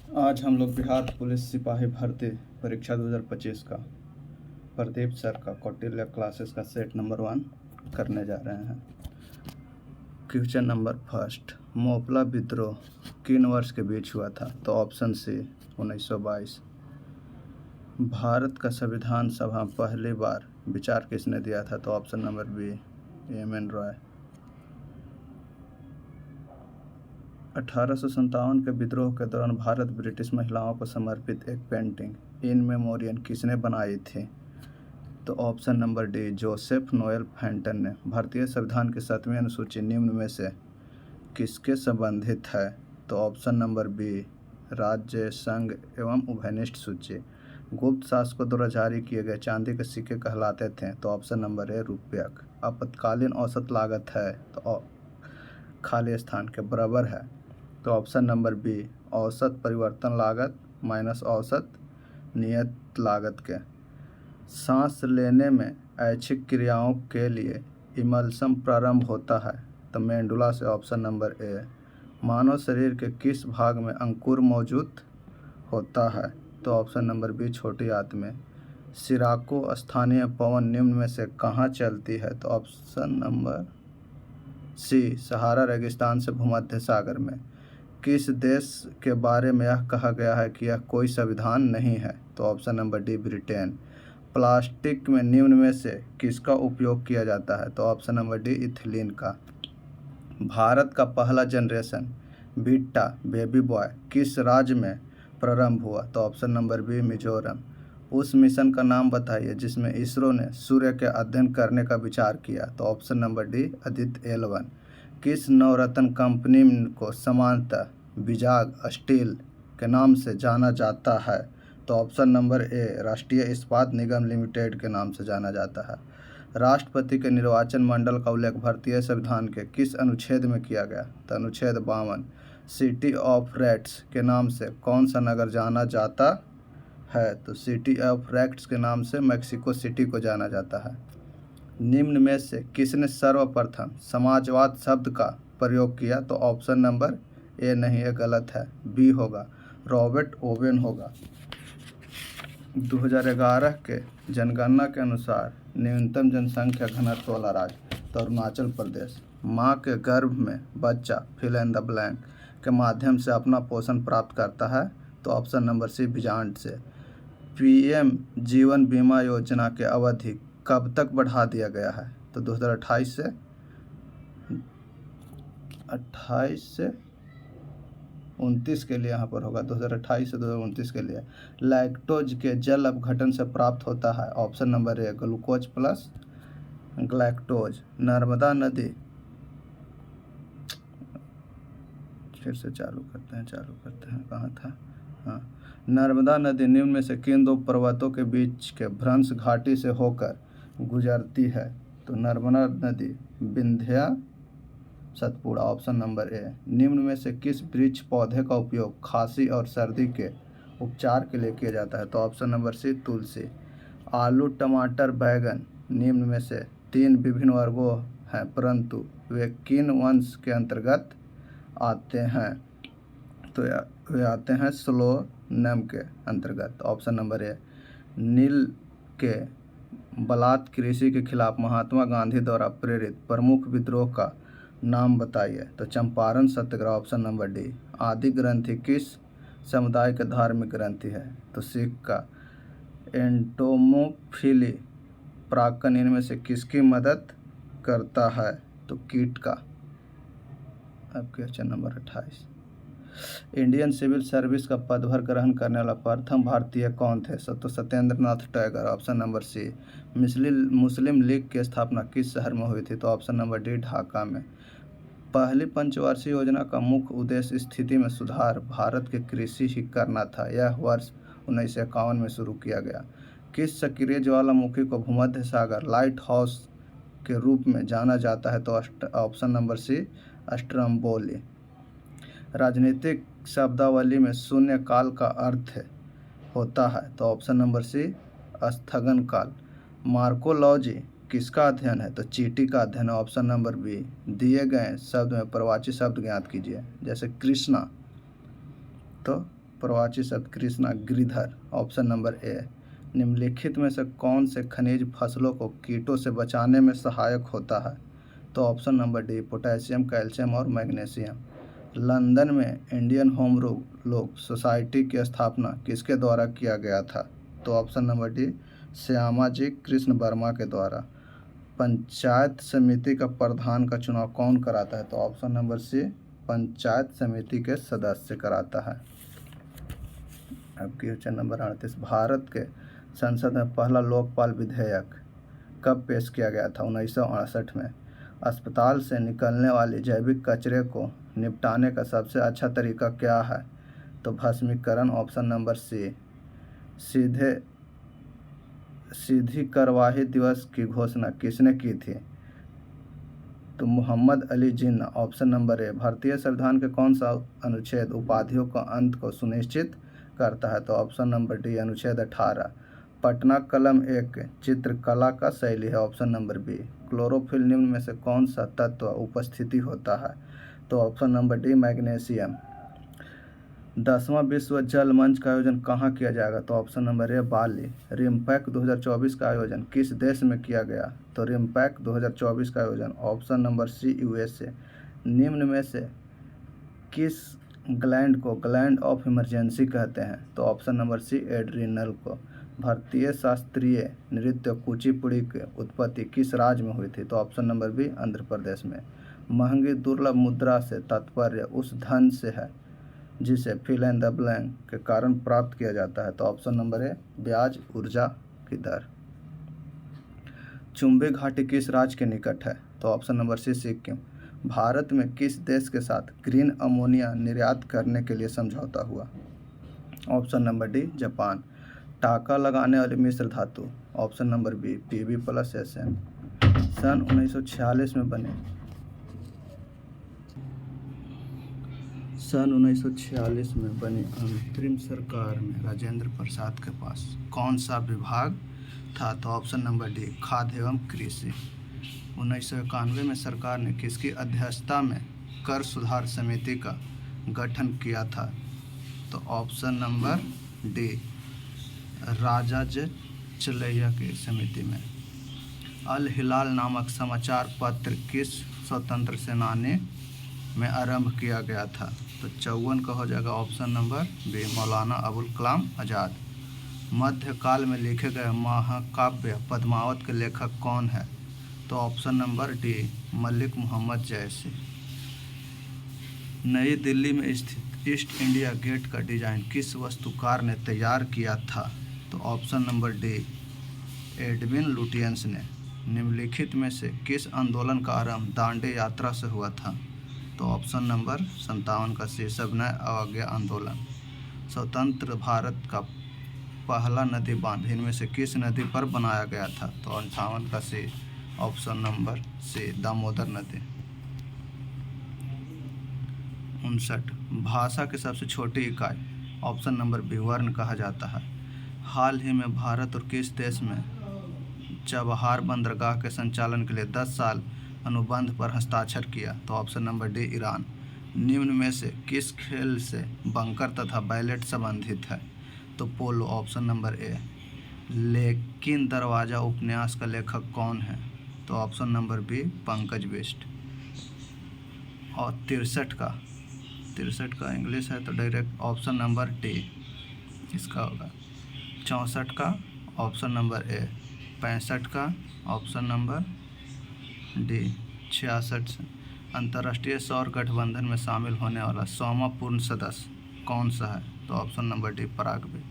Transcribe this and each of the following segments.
आज हम लोग बिहार पुलिस सिपाही भर्ती परीक्षा 2025 का प्रदीप सर का कौटिल्य क्लासेस का सेट नंबर 1 करने जा रहे हैं। क्वेश्चन नंबर फर्स्ट, मोपला विद्रोह किन वर्ष के बीच हुआ था? तो ऑप्शन सी 1922। भारत का संविधान सभा पहली बार विचार किसने दिया था? तो option number B M N. Roy. 1857 के विद्रोह के दौरान भारत ब्रिटिश महिलाओं को समर्पित एक पेंटिंग इन मेमोरियम किसने बनाई थी? तो option number D Joseph Noel Fenton ने। भारतीय संविधान की 7वीं अनुसूची निम्न में से किसके संबंधित है? तो ऑप्शन नंबर बी राज्य संघ एवं उभयनिष्ठ सूची। गुप्त शासकों द्वारा जारी किए गए चांदी के सिक्के कहलाते थे? तो ऑप्शन नंबर ए रूपयक। आपातकालीन औसत लागत है तो खाली स्थान के बराबर है? तो ऑप्शन नंबर बी औसत परिवर्तन लागत माइनस औसत नियत लागत के। सांस लेने में ऐच्छिक क्रियाओं के लिए इमल्सन प्रारंभ होता है? तो मेंडुला से। ऑप्शन नंबर ए। मानव शरीर के किस भाग में अंकुर मौजूद होता है? तो ऑप्शन नंबर बी छोटी आंत में। सिराको स्थानीय पवन निम्न में से कहाँ चलती है? तो ऑप्शन नंबर सी सहारा रेगिस्तान से भूमध्य सागर में। किस देश के बारे में यह कहा गया है कि यह कोई संविधान नहीं है? तो option number D Britain. Plastic में निम्न में से किसका उपयोग किया जाता है? तो ऑप्शन नंबर डी इथिलीन का। भारत का पहला जनरेशन बीटा बेबी बॉय किस राज्य में प्रारंभ हुआ? तो ऑप्शन नंबर बी मिजोरम। उस मिशन का नाम बताइए जिसमें इसरो ने सूर्य के अध्ययन करने का विचार किया? तो option number D Aditya L1। किस नवरत्न कंपनी को सामान्यतः विजाग स्टील के नाम से जाना जाता है? तो ऑप्शन नंबर ए राष्ट्रीय इस्पात निगम लिमिटेड के नाम से जाना जाता है। राष्ट्रपति के निर्वाचन मंडल का उल्लेख भारतीय संविधान के किस अनुच्छेद में किया गया? तो अनुच्छेद 52। सिटी ऑफ रेड्स के नाम से कौन सा नगर जाना जाता है? तो सिटी ऑफ रेड्स के नाम से मैक्सिको सिटी को जाना जाता है। निम्न में से किसने सर्वप्रथम समाजवाद शब्द का प्रयोग किया? तो ऑप्शन नंबर ए नहीं, ये गलत है, बी होगा, रॉबर्ट ओवेन होगा। 2011 के जनगणना के अनुसार न्यूनतम जनसंख्या घनत्व वाला राज्य तो अरुणाचल प्रदेश। माँ के गर्भ में बच्चा फिल इन द ब्लैंक के माध्यम से अपना पोषण प्राप्त करता है? तो ऑप्शन नंबर सी बिजांड से। पीएम जीवन बीमा योजना के अवधि कब तक बढ़ा दिया गया है? तो 2028 से 29 के लिए यहाँ पर होगा, 2028 से 2029 के लिए। लैक्टोज के जल अपघटन से प्राप्त होता है? ऑप्शन नंबर ए ग्लूकोज प्लस ग्लैक्टोज। नर्मदा नदी, फिर से चालू करते हैं कहाँ था? हाँ, नर्मदा नदी निम्न में से किन दो पर्वतों के बीच के भ्रंश घाटी से होकर गुजरती है? तो नर्मदा नदी विंध्या सतपुड़ा। ऑप्शन नंबर ए। निम्न में से किस वृक्ष पौधे का उपयोग खांसी और सर्दी के उपचार के लिए किया जाता है? तो ऑप्शन नंबर सी तुलसी। आलू टमाटर बैगन निम्न में से 3 विभिन्न वर्गों हैं परंतु वे किन वंश के अंतर्गत आते हैं? तो वे आते हैं स्लोनम के अंतर्गत। ऑप्शन नंबर ए। नील के बलात् कृषि के खिलाफ महात्मा गांधी द्वारा प्रेरित प्रमुख विद्रोह का नाम बताइए? तो Champaran Satyagraha. Option number D. आदि ग्रंथि किस समुदाय का धार्मिक ग्रंथि है? तो सिख का। एंटोमोफिली प्राक्कन इनमें से किसकी मदद करता है? तो कीट का। अब question number 28। Indian civil service का पदभार ग्रहण करने वाला प्रथम भारतीय कौन थे? तो Satyendra Nath Tagore. Option number C. Muslim League की स्थापना किस शहर में हुई थी? तो ऑप्शन नंबर डी ढाका में। पहली पंचवार्षिक योजना का मुख्य उद्देश्य स्थिति में सुधार भारत के कृषि ही करना था। यह वर्ष 1951 में शुरू किया गया। किस सक्रिय ज्वालामुखी को भूमध्य सागर लाइट हाउस के रूप में जाना जाता है? तो ऑप्शन नंबर सी स्ट्रम्बोली। राजनीतिक शब्दावली में शून्य काल का अर्थ होता है? तो ऑप्शन नंबर सी स्थगन काल। मार्कोलॉजी किसका अध्ययन है? तो चींटी का अध्ययन है। Option number B. दिए गए शब्द में प्रवाची शब्द ज्ञात कीजिए। जैसे कृष्णा तो प्रवाची शब्द कृष्णा गिरिधर। ऑप्शन नंबर ए। निम्नलिखित में से कौन से खनिज फसलों को कीटों से बचाने में सहायक होता है? तो option number D potassium, calcium और मैग्नीशियम। लंदन में इंडियन होम रूल सोसाइटी की स्थापना किसके द्वारा किया गया था? तो option number D Shyamaji Krishna Verma के द्वारा। पंचायत समिति का प्रधान का चुनाव कौन कराता है? तो ऑप्शन नंबर सी पंचायत समिति के सदस्य कराता है। अब क्वेश्चन नंबर 38, भारत के संसद में पहला लोकपाल विधेयक कब पेश किया गया था? 1968 में। अस्पताल से निकलने वाली जैविक कचरे को निपटाने का सबसे अच्छा तरीका क्या है? तो भस्मीकरण। ऑप्शन नंबर सी। सीधी कार्यवाही दिवस की घोषणा किसने की थी? तो Mohammad Ali Jinnah. Option number A. भारतीय संविधान के कौन सा अनुच्छेद उपाधियों का अंत को सुनिश्चित करता है? तो ऑप्शन नंबर डी अनुच्छेद 18। पटना कलम एक चित्रकला का शैली है। Option number B. क्लोरोफिल निम्न में से कौन सा तत्व उपस्थिति होता है? तो ऑप्शन नंबर डी मैग्नीशियम। 10वां विश्व जल मंच का आयोजन कहाँ किया जाएगा? तो ऑप्शन नंबर ए बाली। रिम्पैक 2024 का आयोजन किस देश में किया गया? तो रिम्पैक 2024 का आयोजन ऑप्शन नंबर सी यूएसए। निम्न में से किस ग्लैंड को ग्लैंड ऑफ इमरजेंसी कहते हैं? तो ऑप्शन नंबर सी एड्रिनल को। भारतीय शास्त्रीय नृत्य कुचिपुड़ी की उत्पत्ति किस राज्य में हुई थी? तो option number B Andhra Pradesh में। महंगी दुर्लभ मुद्रा से तात्पर्य उस धन से है जिसे फिल इन द ब्लैंक के कारण प्राप्त किया जाता है। तो ऑप्शन नंबर ए ब्याज ऊर्जा की दर। चुंबी घाटी किस राज्य के निकट है? तो option number C Sikkim. Bharat में किस देश के साथ ग्रीन अमोनिया निर्यात करने के लिए समझौता हुआ? Option number D Japan. टाका लगाने वाली मिश्र धातु? Option number B Pb+Sm। सन 1946 में बने अंतरिम सरकार में राजेंद्र प्रसाद के पास कौन सा विभाग था? तो ऑप्शन नंबर डी खाद्य एवं कृषि। 1991 में सरकार ने किसकी अध्यक्षता में कर सुधार समिति का गठन किया था? तो ऑप्शन नंबर डी राजा चलैया की समिति में। अल हिलाल नामक समाचार पत्र किस स्वतंत्र सेनानी में आरंभ किया गया था? तो 54 का हो जाएगा option number B Maulana Abul Kalam Azad. मध्यकाल में लिखे गए महाकाव्य पद्मावत के लेखक कौन है? तो option number D Malik Mohammad Jayasi. Nai Delhi में स्थित ईस्ट इंडिया गेट का डिजाइन किस वास्तुकार ने तैयार किया था? तो option number D Edwin Lutyens ने। निम्नलिखित में से किस आंदोलन का आरंभ दांडी यात्रा से हुआ था? तो ऑप्शन नंबर 57 का सी सविनय अवज्ञा आंदोलन। स्वतंत्र भारत का पहला नदी बांध इनमें से किस नदी पर बनाया गया था? तो 58 का C option number C Damodar नदी। 59 भाषा की सबसे छोटी इकाई? ऑप्शन नंबर बी वर्ण कहा जाता है। हाल ही में भारत और किस देश में चबहार बंदरगाह के संचालन के लिए 10 साल अनुबंध पर हस्ताक्षर किया? तो ऑप्शन नंबर डी ईरान। निम्न में से किस खेल से बंकर तथा बैलेट संबंधित है? तो पोलो। ऑप्शन नंबर ए। लेकिन दरवाजा उपन्यास का लेखक कौन है? तो option number B Pankaj Bisht. और 63 का इंग्लिश है तो डायरेक्ट ऑप्शन नंबर डी इसका होगा। 64 का ऑप्शन नंबर ए। 65 का ऑप्शन नंबर डी। 66 से अंतर्राष्ट्रीय सौर गठबंधन में शामिल होने वाला 100वां पूर्ण सदस्य कौन सा है? तो ऑप्शन नंबर डी परागवे।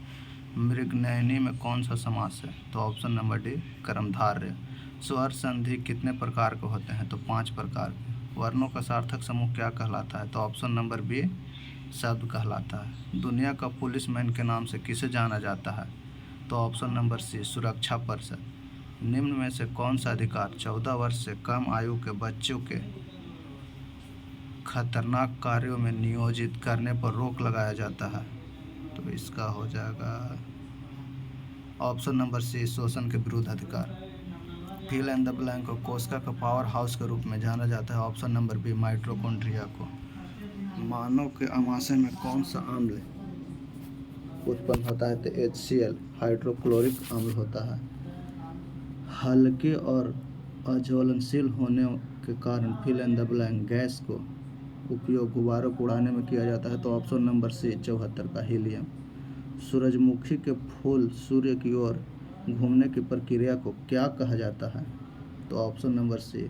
मृगनयनी में कौन सा समास है? तो ऑप्शन नंबर डी कर्मधारय। स्वर संधि कितने प्रकार के होते हैं? तो 5 प्रकार के। वर्णों का सार्थक समूह क्या कहलाता है? तो ऑप्शन नंबर बी शब्द कहलाता है। दुनिया का पुलिसमैन के नाम से किसे जाना जाता है? तो ऑप्शन नंबर सी सुरक्षा परिषद। निम्न में से कौन सा अधिकार 14 वर्ष से कम आयु के बच्चों के खतरनाक कार्यों में नियोजित करने पर रोक लगाया जाता है? तो इसका हो जाएगा ऑप्शन नंबर सी शोषण के विरुद्ध अधिकार। फिल इन द ब्लैंक को कोशिका का पावर हाउस के रूप में जाना जाता है। ऑप्शन नंबर बी माइटोकॉन्ड्रिया को। मानव के आमाशय में कौन सा अम्ल उत्पन्न होता है? तो HCl हाइड्रोक्लोरिक अम्ल होता है। हल्के और अज्वलनशील होने के कारण fill in the blank gas को उपयोग गुब्बारों को उड़ाने में किया जाता है? तो ऑप्शन नंबर सी 74 का हीलियम। सूरजमुखी के फूल सूर्य की ओर घूमने की प्रक्रिया को क्या कहा जाता है? तो ऑप्शन नंबर सी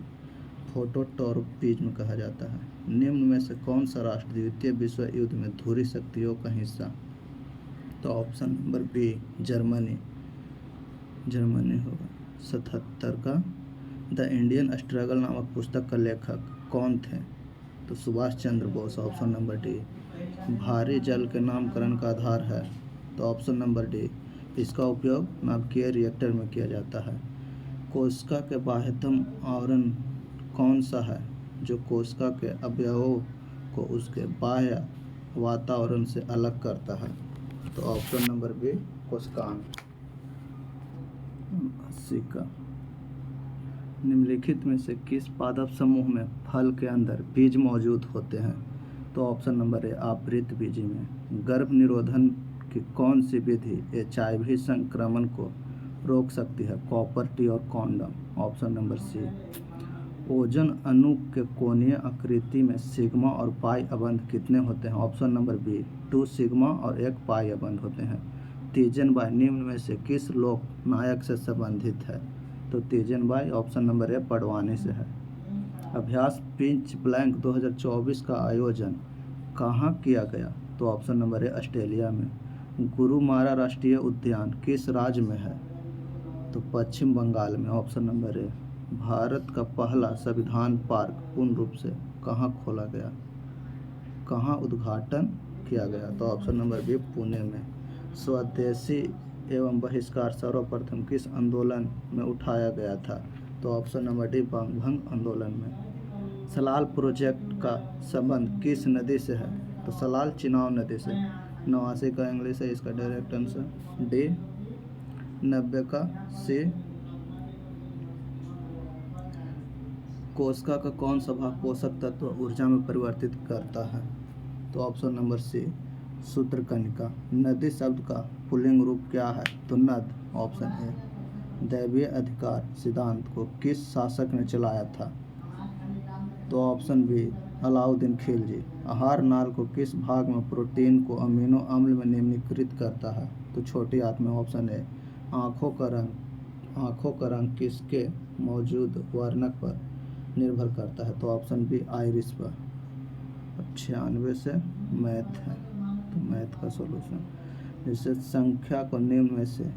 फोटोटॉर्पिज्म कहा जाता है। निम्न में से कौन सा राष्ट्र द्वितीय विश्व युद्ध में ध्रुवीय शक्तियों का हिस्सा? तो ऑप्शन नंबर बी जर्मनी होगा। 77 का द इंडियन स्ट्रगल नामक पुस्तक का लेखक कौन थे? तो Subhash Chandra Bose. Option number D. भारी जल के नामकरण का आधार है? तो ऑप्शन नंबर डी। इसका उपयोग नाभिकीय रिएक्टर में किया जाता है। कोशिका के बाह्यतम आवरण कौन सा है जो कोशिका के अवयवों को उसके बाह्य वातावरण से अलग करता है? तो ऑप्शन नंबर बी कोशिकांग। 80 का निम्नलिखित में से किस पादप समूह में फल के अंदर बीज मौजूद होते हैं? तो ऑप्शन नंबर ए आवृत बीजी में। गर्भ निरोधन की कौन सी विधि HIV संक्रमण को रोक सकती है? कॉपर टी और condom. Option number C. Ozone अणु के कोणीय आकृति में सिग्मा और पाई अबंध कितने होते हैं? ऑप्शन नंबर बी 2 सिग्मा और 1 पाई अबंध होते हैं। तीजन बाई निम्न में से किस लोक नायक से संबंधित है? तो Teejan Bai option number A Pandavani से है। अभ्यास पिंच ब्लैंक 2024 का आयोजन कहाँ किया गया? तो ऑप्शन नंबर ए ऑस्ट्रेलिया में। गुरुमारा राष्ट्रीय उद्यान किस राज्य में है? तो पश्चिम बंगाल में। ऑप्शन नंबर ए। भारत का पहला संविधान पार्क पूर्ण रूप से कहाँ खोला गया? कहाँ उद्घाटन किया गया? तो ऑप्शन नंबर बी पुणे में। स्वदेशी एवं बहिष्कार सर्वप्रथम किस आंदोलन में उठाया गया था? तो ऑप्शन नंबर डी बंगभंग आंदोलन में। सलाल प्रोजेक्ट का संबंध किस नदी से है? तो सलाल चिनाब नदी से। 89 का इंग्लिश है इसका डायरेक्ट आंसर डी। 90 का सी। कोशिका का कौन सा भाग पोषक तत्व ऊर्जा में परिवर्तित करता है? तो ऑप्शन नंबर सी सूत्रकनिका। नदी शब्द का पुल्लिंग रूप क्या है? तो नद। Option A. दैवीय अधिकार सिद्धांत को किस शासक ने चलाया था? तो ऑप्शन बी अलाउद्दीन खिलजी। आहार नाल को किस भाग में प्रोटीन को अमीनो अम्ल में निम्नीकृत करता है? तो छोटी आंत में। Option A. आँखों का रंग किसके मौजूद वर्णक पर निर्भर करता है? तो ऑप्शन बी आइरिस पर। 96 से मैथ है तो मैथ का सॉल्यूशन। जिससे संख्या को निम्न में से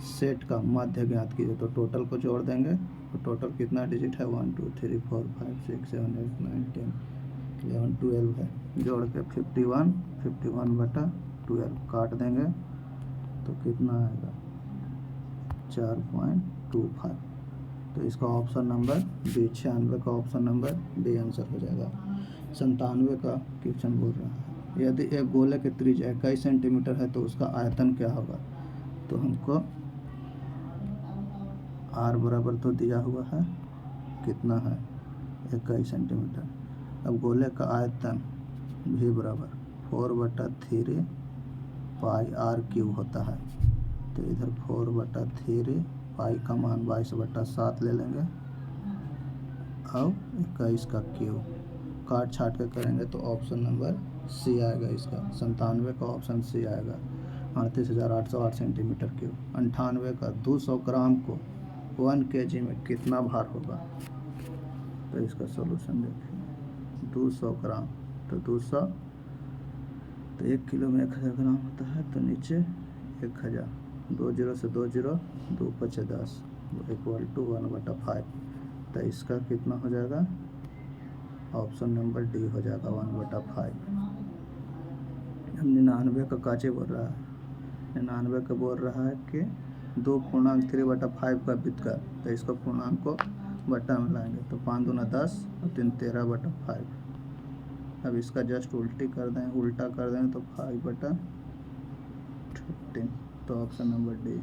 सेट का मध्य ज्ञात कीजिए। तो टोटल को जोड़ देंगे तो टोटल कितना डिजिट है? 1 2 3 4 5 6 7 8 9 10 11 12 है। जोड़ के 51 बटा 12 काट देंगे तो कितना आएगा? 4.25। तो इसका ऑप्शन नंबर बी। 96 का ऑप्शन नंबर बी आंसर हो जाएगा। 97 का क्वेश्चन बोल रहा है यदि एक गोले की त्रिज्या कई सेंटीमीटर है तो उसका आयतन क्या होगा? तो हमको r बराबर तो दिया हुआ है कितना है? 21 सेंटीमीटर। अब गोले का आयतन v बराबर 4/3 पाई r³ होता है। तो इधर 4/3 पाई का मान 22/7 ले लेंगे और 21 का क्यूब काट छाट के करेंगे तो ऑप्शन नंबर सी आएगा इसका। 97 का ऑप्शन सी आएगा। 38,808 सेंटीमीटर क्यूब। 98 का 200 ग्राम को 1 kg में कितना भार होगा? तो इसका सॉल्यूशन देखिए। 200 ग्राम तो 200 तो 1 किलो में 1000 ग्राम होता है तो नीचे 1000। 2 0 से 2 0 2 5 10 इक्वल टू 1/5। तो इसका कितना हो जाएगा? ऑप्शन नंबर डी हो जाएगा 1/5। 99 का काचे बोल रहा है? 99 का बोल रहा है कि 2.3/5 का व्युत्क्रम। तो इसको पूर्णांक को बट्टा में लाएंगे तो 5 दूना 10 और 3 13/5। अब इसका जस्ट उल्टा कर दें तो 5/15। तो ऑप्शन नंबर डी।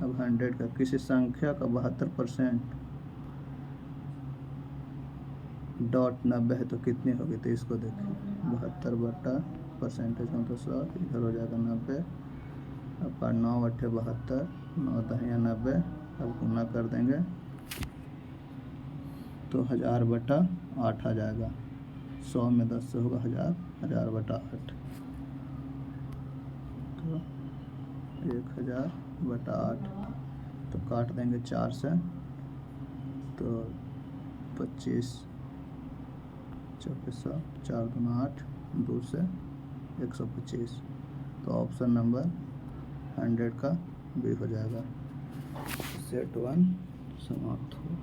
अब 100 का किसी संख्या का 72% .90 है तो कितनी होगी? तो इसको देखिए 72/100 परसेंटेज हो तो 100, इधर हो जाएगा 90। अब 9 × 8 = 72, 9 × 10 = 90। अब गुना कर देंगे तो 1000/8 आ जाएगा। 100 में 10 से होगा 1000, 1000/8 तो 1000/8। तो काट देंगे 4 से, तो 25 चौके 100, 4 दूना 8, 2 से 125। तो ऑप्शन नंबर 100 का बी हो जाएगा। सेट 1 समाप्त हो।